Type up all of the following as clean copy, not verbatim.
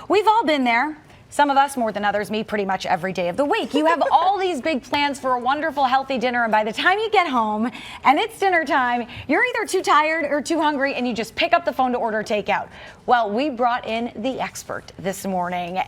We've all been there. Some of us more than others, me pretty much every day of the week. You have all these big plans for a wonderful, healthy dinner, and by the time you get home and it's dinner time, you're either too tired or too hungry, and you just pick up the phone to order takeout. Well, we brought in the expert this morning.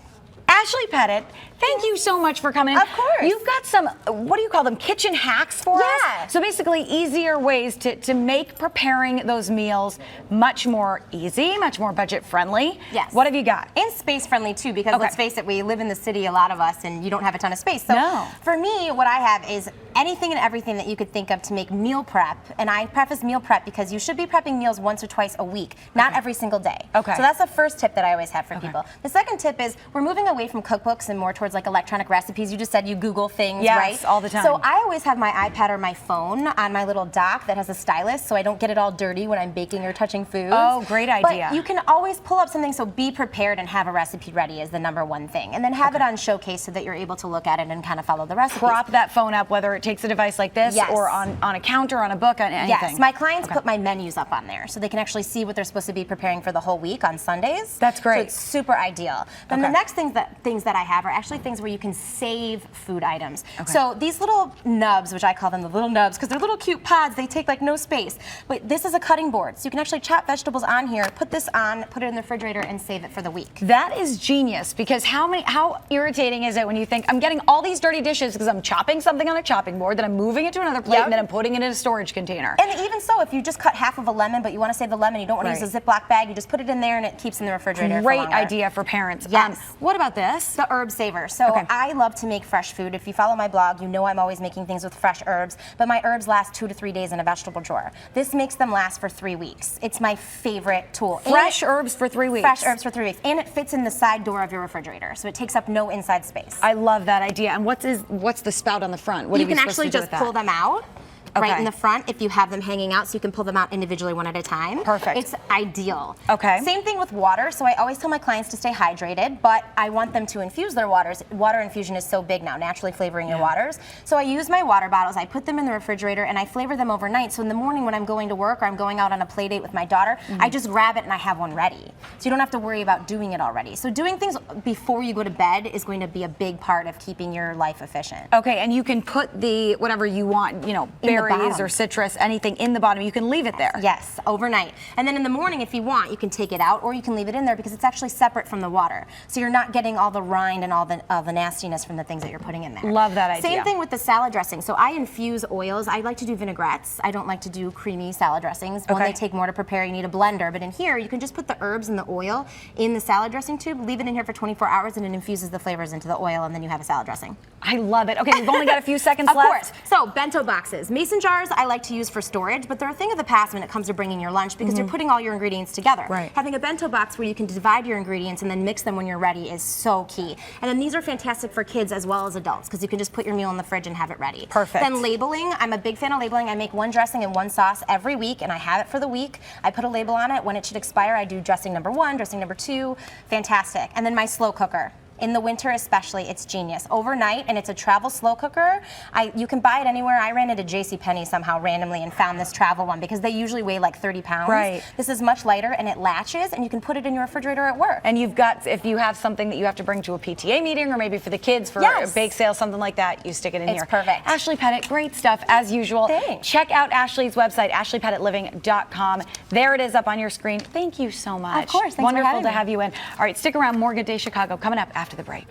Ashley Pettit, thank you so much for coming in. Of course. You've got some, what do you call them, kitchen hacks for us? So basically easier ways to make preparing those meals much more easy, much more budget friendly. Yes. What have you got? And space friendly too, because let's face it, we live in the city, a lot of us, and you don't have a ton of space. So No. for me, what I have is anything and everything that you could think of to make meal prep. And I preface meal prep because you should be prepping meals once or twice a week, not every single day. Okay. So that's the first tip that I always have for people. The second tip is we're moving away from cookbooks and more towards like electronic recipes. You just said you Google things, Yes, right? all the time. So I always have my iPad or my phone on my little dock that has a stylus, so I don't get it all dirty when I'm baking or touching food. Oh, great idea. But you can always pull up something, so be prepared and have a recipe ready is the #1 thing. And then have it on showcase so that you're able to look at it and kind of follow the recipes. Prop that phone up, whether it takes a device like this or on a counter, on a book, on anything. Yes, my clients put my menus up on there so they can actually see what they're supposed to be preparing for the whole week on Sundays. That's great. So it's super ideal. Then the next things that I have are actually things where you can save food items. So these little nubs, which I call them the little nubs because they're little cute pods, they take like no space. But this is a cutting board, so you can actually chop vegetables on here, put this on, put it in the refrigerator, and save it for the week. That is genius, because how irritating is it when you think I'm getting all these dirty dishes because I'm chopping something on a chopping board, then I'm moving it to another plate, and then I'm putting it in a storage container. And even so, if you just cut half of a lemon, but you want to save the lemon, you don't want to use a Ziploc bag, you just put it in there and it keeps in the refrigerator for Great longer. idea for parents. Yes. What about this? The herb saver. So I love to make fresh food. If you follow my blog, you know I'm always making things with fresh herbs, but my herbs last 2 to 3 days in a vegetable drawer. This makes them last for 3 weeks. It's my favorite tool. Fresh herbs for 3 weeks. Fresh herbs for 3 weeks. And it fits in the side door of your refrigerator, so it takes up no inside space. I love that idea. And what's the spout on the front? What you are we can supposed to actually do just with pull that? them out. Right in the front if you have them hanging out, so you can pull them out individually one at a time. Perfect. It's ideal. Okay. Same thing with water. So I always tell my clients to stay hydrated, but I want them to infuse their waters. Water infusion is so big now, naturally flavoring your waters. So I use my water bottles, I put them in the refrigerator, and I flavor them overnight. So in the morning when I'm going to work or I'm going out on a play date with my daughter, I just grab it and I have one ready. So you don't have to worry about doing it already. So doing things before you go to bed is going to be a big part of keeping your life efficient. Okay, and you can put the whatever you want, you know, berries or citrus, anything in the bottom. You can leave it there. Yes, overnight. And then in the morning, if you want, you can take it out or you can leave it in there because it's actually separate from the water. So you're not getting all the rind and all the nastiness from the things that you're putting in there. Love that idea. Same thing with the salad dressing. So I infuse oils. I like to do vinaigrettes. I don't like to do creamy salad dressings. One, they take more to prepare. You need a blender. But in here, you can just put the herbs and the oil in the salad dressing tube, leave it in here for 24 hours, and it infuses the flavors into the oil, and then you have a salad dressing. I love it. Okay, we've only got a few seconds left. Of course. So bento boxes. Mason jars I like to use for storage, but they're a thing of the past when it comes to bringing your lunch because you're putting all your ingredients together. Having a bento box where you can divide your ingredients and then mix them when you're ready is so key. And then these are fantastic for kids as well as adults because you can just put your meal in the fridge and have it ready. Perfect. Then labeling. I'm a big fan of labeling. I make one dressing and one sauce every week, and I have it for the week. I put a label on it. When it should expire, I do dressing #1, dressing #2. Fantastic. And then my slow cooker. In the winter especially, it's genius. Overnight, and it's a travel slow cooker. You can buy it anywhere. I ran into JCPenney somehow randomly and found this travel one because they usually weigh like 30 pounds. Right. This is much lighter and it latches and you can put it in your refrigerator at work. And you've got, if you have something that you have to bring to a PTA meeting or maybe for the kids for a bake sale, something like that, you stick it in here. It's perfect. Ashley Pettit, great stuff as usual. Thanks. Check out Ashley's website, ashleypettitliving.com. There it is up on your screen. Thank you so much. Of course, thanks Wonderful for having to me. have you in. All right, stick around. More Good Day Chicago coming up after the break.